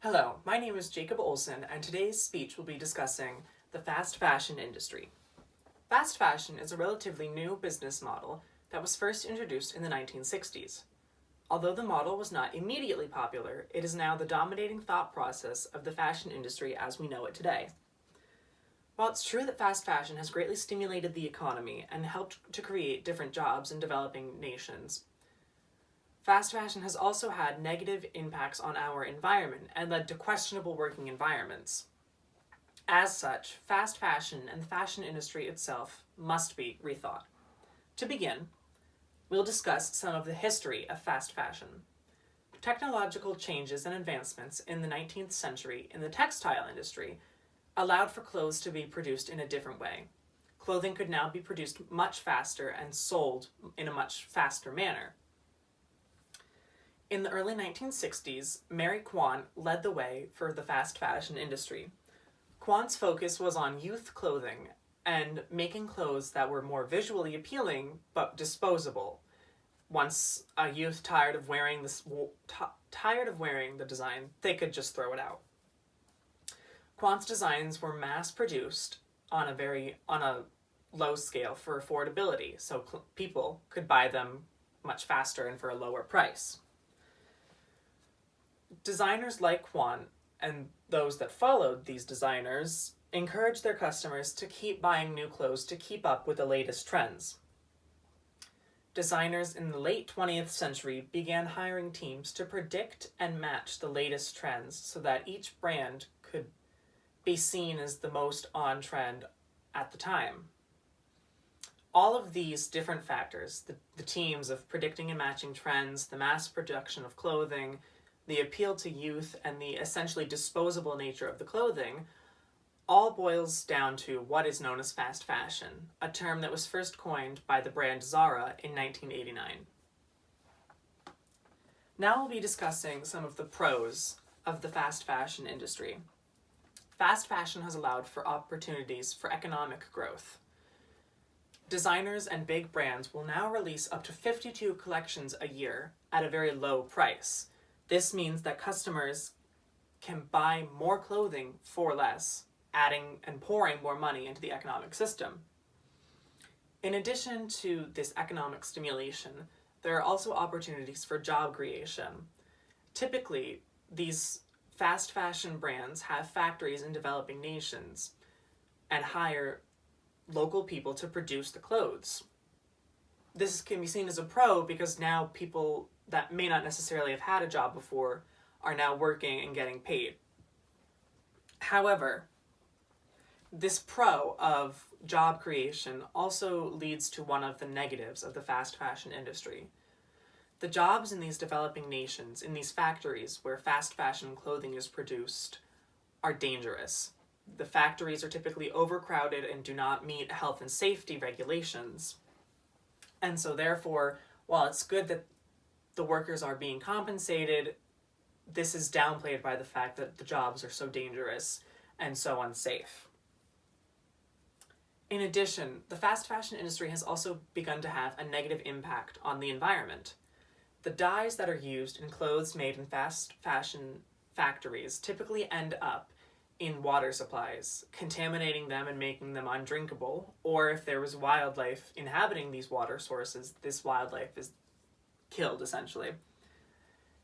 Hello, my name is Jacob Olson, and today's speech will be discussing the fast fashion industry. Fast fashion is a relatively new business model that was first introduced in the 1960s. Although the model was not immediately popular, it is now the dominating thought process of the fashion industry as we know it today. While it's true that fast fashion has greatly stimulated the economy and helped to create different jobs in developing nations, fast fashion has also had negative impacts on our environment and led to questionable working environments. As such, fast fashion and the fashion industry itself must be rethought. To begin, we'll discuss some of the history of fast fashion. Technological changes and advancements in the 19th century in the textile industry allowed for clothes to be produced in a different way. Clothing could now be produced much faster and sold in a much faster manner. In the early 1960s, Mary Kwan led the way for the fast fashion industry. Kwan's focus was on youth clothing and making clothes that were more visually appealing but disposable. Once a youth tired of wearing the design, they could just throw it out. Kwan's designs were mass-produced on a low scale for affordability, so people could buy them much faster and for a lower price. Designers like Kwan and those that followed these designers encouraged their customers to keep buying new clothes to keep up with the latest trends. Designers in the late 20th century began hiring teams to predict and match the latest trends so that each brand could be seen as the most on trend at the time. All of these different factors, the teams of predicting and matching trends, the mass production of clothing, the appeal to youth, and the essentially disposable nature of the clothing, all boils down to what is known as fast fashion, a term that was first coined by the brand Zara in 1989. Now we'll be discussing some of the pros of the fast fashion industry. Fast fashion has allowed for opportunities for economic growth. Designers and big brands will now release up to 52 collections a year at a very low price. This means that customers can buy more clothing for less, adding and pouring more money into the economic system. In addition to this economic stimulation, there are also opportunities for job creation. Typically, these fast fashion brands have factories in developing nations and hire local people to produce the clothes. This can be seen as a pro because now people that may not necessarily have had a job before are now working and getting paid. However, this pro of job creation also leads to one of the negatives of the fast fashion industry. The jobs in these developing nations, in these factories where fast fashion clothing is produced, are dangerous. The factories are typically overcrowded and do not meet health and safety regulations. And so therefore, while it's good that the workers are being compensated, this is downplayed by the fact that the jobs are so dangerous and so unsafe. In addition, the fast fashion industry has also begun to have a negative impact on the environment. The dyes that are used in clothes made in fast fashion factories typically end up in water supplies, contaminating them and making them undrinkable, or if there was wildlife inhabiting these water sources, this wildlife is killed, essentially.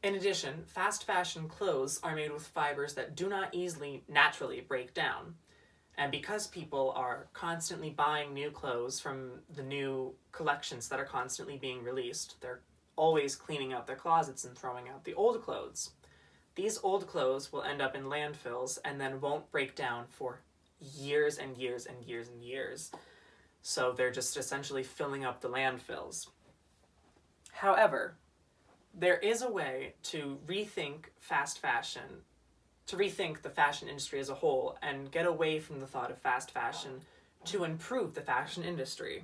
In addition, fast fashion clothes are made with fibers that do not easily naturally break down. And because people are constantly buying new clothes from the new collections that are constantly being released, they're always cleaning out their closets and throwing out the old clothes. These old clothes will end up in landfills and then won't break down for years and years and years and years. So they're just essentially filling up the landfills. However, there is a way to rethink fast fashion, to rethink the fashion industry as a whole and get away from the thought of fast fashion to improve the fashion industry.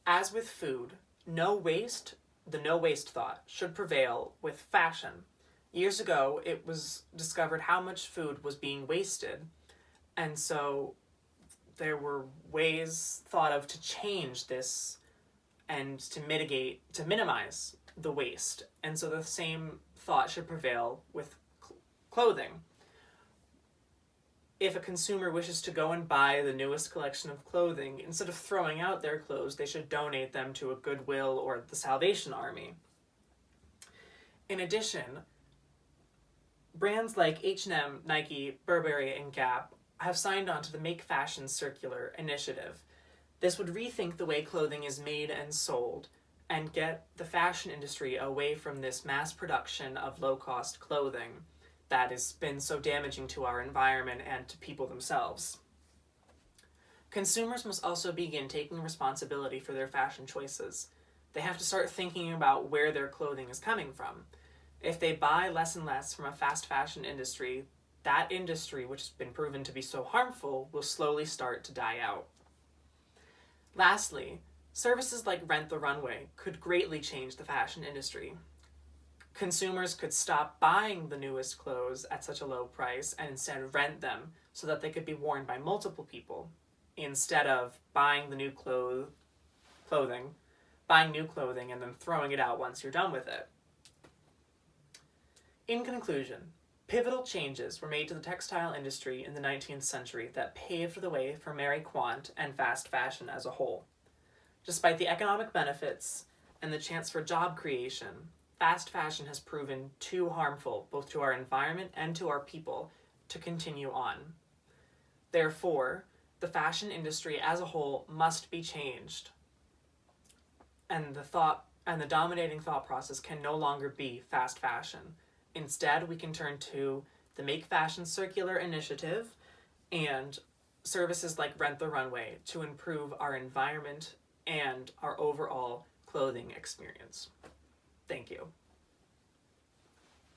As with food, the no waste thought should prevail with fashion. Years ago, it was discovered how much food was being wasted, and so there were ways thought of to change this and to minimize the waste. And so the same thought should prevail with clothing. If a consumer wishes to go and buy the newest collection of clothing, instead of throwing out their clothes, they should donate them to a Goodwill or the Salvation Army. In addition, brands like H&M, Nike, Burberry, and Gap have signed on to the Make Fashion Circular initiative. This would rethink the way clothing is made and sold and get the fashion industry away from this mass production of low-cost clothing that has been so damaging to our environment and to people themselves. Consumers must also begin taking responsibility for their fashion choices. They have to start thinking about where their clothing is coming from. If they buy less and less from a fast fashion industry, that industry, which has been proven to be so harmful, will slowly start to die out. Lastly, services like Rent the Runway could greatly change the fashion industry. Consumers could stop buying the newest clothes at such a low price and instead rent them so that they could be worn by multiple people, instead of buying the new clothing and then throwing it out once you're done with it. In conclusion, pivotal changes were made to the textile industry in the 19th century that paved the way for Mary Quant and fast fashion as a whole. Despite the economic benefits and the chance for job creation, fast fashion has proven too harmful both to our environment and to our people to continue on. Therefore, the fashion industry as a whole must be changed, and the dominating thought process can no longer be fast fashion. Instead, we can turn to the Make Fashion Circular initiative and services like Rent the Runway to improve our environment and our overall clothing experience. Thank you.